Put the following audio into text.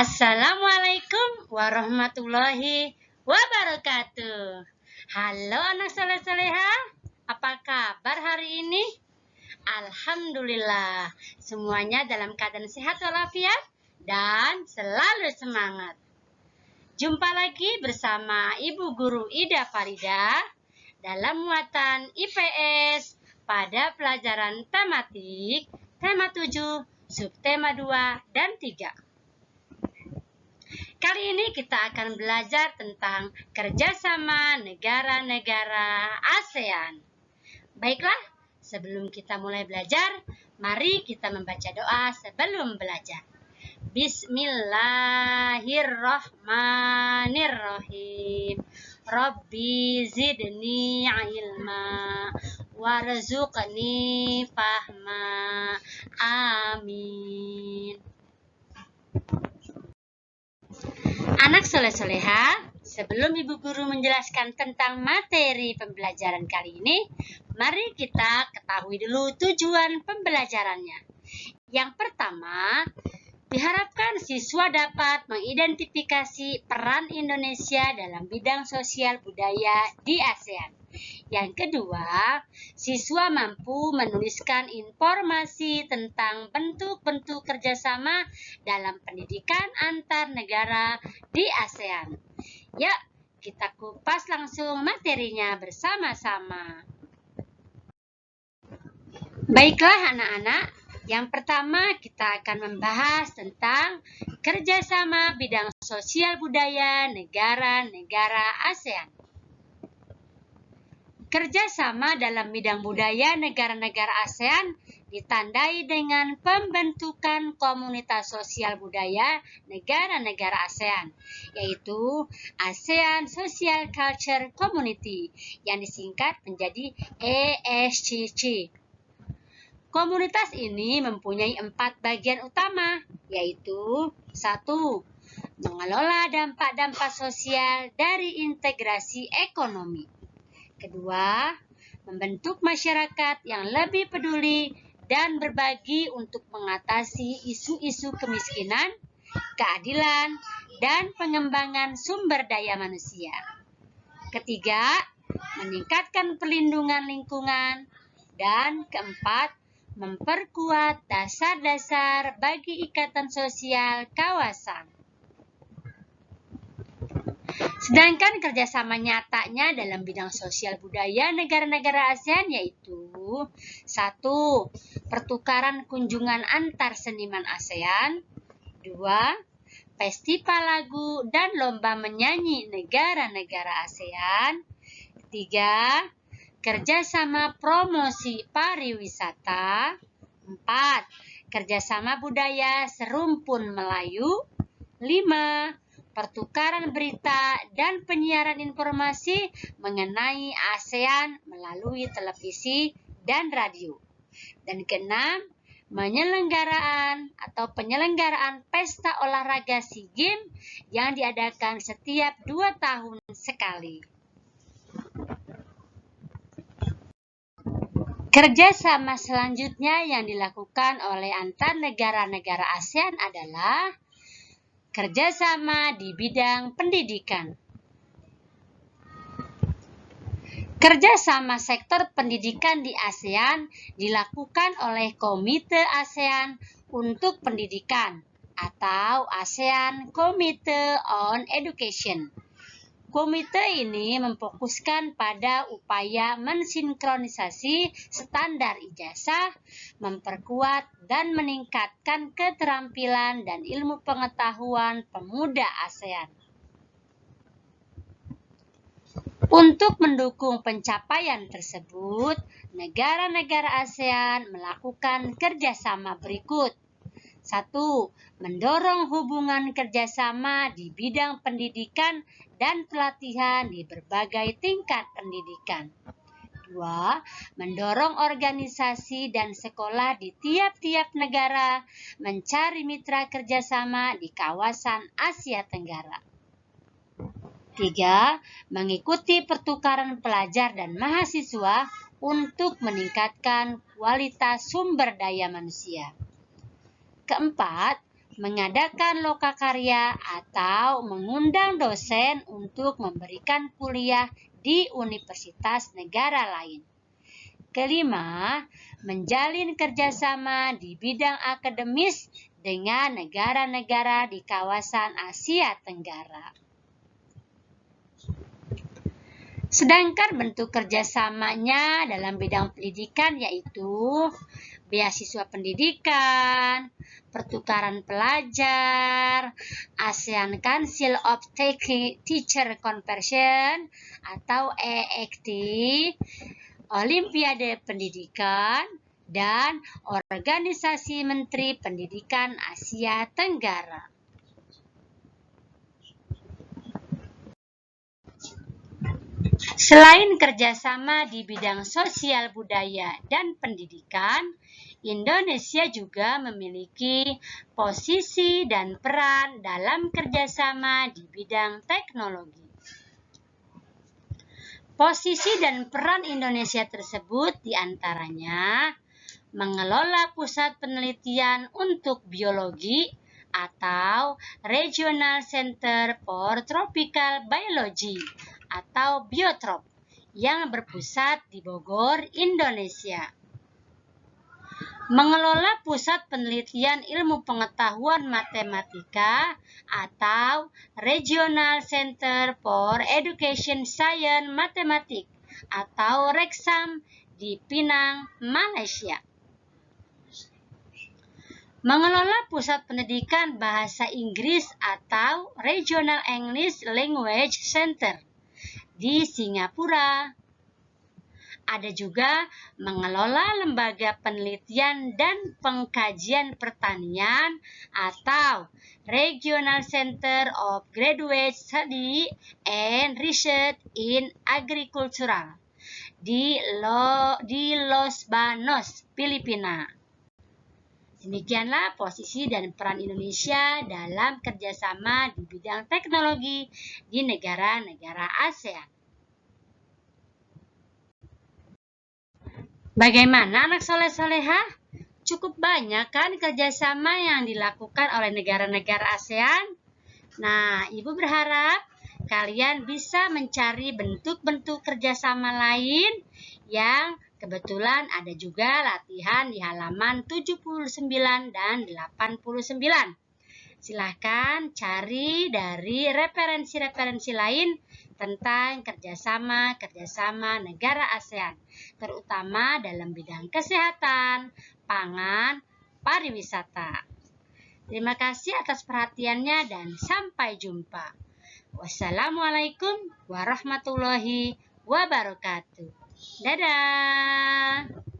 Assalamualaikum warahmatullahi wabarakatuh. Halo anak soleh-soleha, apa kabar hari ini? Alhamdulillah, semuanya dalam keadaan sehat walafiat dan selalu semangat. Jumpa lagi bersama Ibu Guru Ida Farida dalam muatan IPS pada pelajaran tematik, tema 7, subtema 2 dan 3. Kali ini kita akan belajar tentang kerjasama negara-negara ASEAN. Baiklah, sebelum kita mulai belajar, mari kita membaca doa sebelum belajar. Bismillahirrahmanirrahim. Rabbi zidni ilma warzuqni fahma. Amin. Anak soleh-soleha, sebelum Ibu Guru menjelaskan tentang materi pembelajaran kali ini, mari kita ketahui dulu tujuan pembelajarannya. Yang pertama, diharapkan siswa dapat mengidentifikasi peran Indonesia dalam bidang sosial budaya di ASEAN. Yang kedua, siswa mampu menuliskan informasi tentang bentuk-bentuk kerjasama dalam pendidikan antar negara di ASEAN. Yuk, kita kupas langsung materinya bersama-sama. Baiklah anak-anak, yang pertama kita akan membahas tentang kerjasama bidang sosial budaya negara-negara ASEAN. Kerjasama dalam bidang budaya negara-negara ASEAN ditandai dengan pembentukan komunitas sosial budaya negara-negara ASEAN, yaitu ASEAN Social Culture Community, yang disingkat menjadi ASCC. Komunitas ini mempunyai 4 bagian utama, yaitu 1. Mengelola dampak-dampak sosial dari integrasi ekonomi. Kedua, membentuk masyarakat yang lebih peduli dan berbagi untuk mengatasi isu-isu kemiskinan, keadilan, dan pengembangan sumber daya manusia. Ketiga, meningkatkan perlindungan lingkungan. Dan keempat, memperkuat dasar-dasar bagi ikatan sosial kawasan. Sedangkan kerjasama nyatanya dalam bidang sosial budaya negara-negara ASEAN yaitu 1. Pertukaran kunjungan antar seniman ASEAN. 2. Festival lagu dan lomba menyanyi negara-negara ASEAN. 3. Kerjasama promosi pariwisata. 4. Kerjasama budaya serumpun Melayu. 5. Pertukaran berita dan penyiaran informasi mengenai ASEAN melalui televisi dan radio. Dan keenam, penyelenggaraan pesta olahraga SEA Games yang diadakan setiap 2 tahun sekali. Kerjasama selanjutnya yang dilakukan oleh antar negara-negara ASEAN adalah kerjasama di bidang pendidikan. Kerjasama sektor pendidikan di ASEAN dilakukan oleh Komite ASEAN untuk Pendidikan atau ASEAN Committee on Education. Komite ini memfokuskan pada upaya mensinkronisasi standar ijazah, memperkuat dan meningkatkan keterampilan dan ilmu pengetahuan pemuda ASEAN. Untuk mendukung pencapaian tersebut, negara-negara ASEAN melakukan kerjasama berikut. 1. Mendorong hubungan kerjasama di bidang pendidikan dan pelatihan di berbagai tingkat pendidikan. 2. Mendorong organisasi dan sekolah di tiap-tiap negara mencari mitra kerjasama di kawasan Asia Tenggara. 3. Mengikuti pertukaran pelajar dan mahasiswa untuk meningkatkan kualitas sumber daya manusia. Keempat, mengadakan lokakarya atau mengundang dosen untuk memberikan kuliah di universitas negara lain. Kelima, menjalin kerjasama di bidang akademis dengan negara-negara di kawasan Asia Tenggara. Sedangkan bentuk kerjasamanya dalam bidang pendidikan yaitu beasiswa pendidikan, pertukaran pelajar, ASEAN Council of Teacher Conversion atau EECT, Olimpiade Pendidikan, dan Organisasi Menteri Pendidikan Asia Tenggara. Selain kerjasama di bidang sosial budaya dan pendidikan, Indonesia juga memiliki posisi dan peran dalam kerjasama di bidang teknologi. Posisi dan peran Indonesia tersebut diantaranya mengelola pusat penelitian untuk biologi atau Regional Center for Tropical Biology atau Biotrop yang berpusat di Bogor, Indonesia. Mengelola pusat penelitian ilmu pengetahuan matematika atau Regional Center for Education Science Mathematics atau REXAM di Penang, Malaysia. Mengelola pusat pendidikan bahasa Inggris atau Regional English Language Center di Singapura. Ada juga mengelola lembaga penelitian dan pengkajian pertanian atau Regional Center of Graduate Study and Research in Agricultural di Los Banos, Filipina. Demikianlah posisi dan peran Indonesia dalam kerjasama di bidang teknologi di negara-negara ASEAN. Bagaimana anak soleh-solehah? Cukup banyak kan kerjasama yang dilakukan oleh negara-negara ASEAN? Nah, Ibu berharap kalian bisa mencari bentuk-bentuk kerjasama lain yang kebetulan ada juga latihan di halaman 79 dan 89. Silahkan cari dari referensi-referensi lain tentang kerjasama negara ASEAN, terutama dalam bidang kesehatan, pangan, pariwisata. Terima kasih atas perhatiannya dan sampai jumpa. Wassalamualaikum warahmatullahi wabarakatuh. Dadah.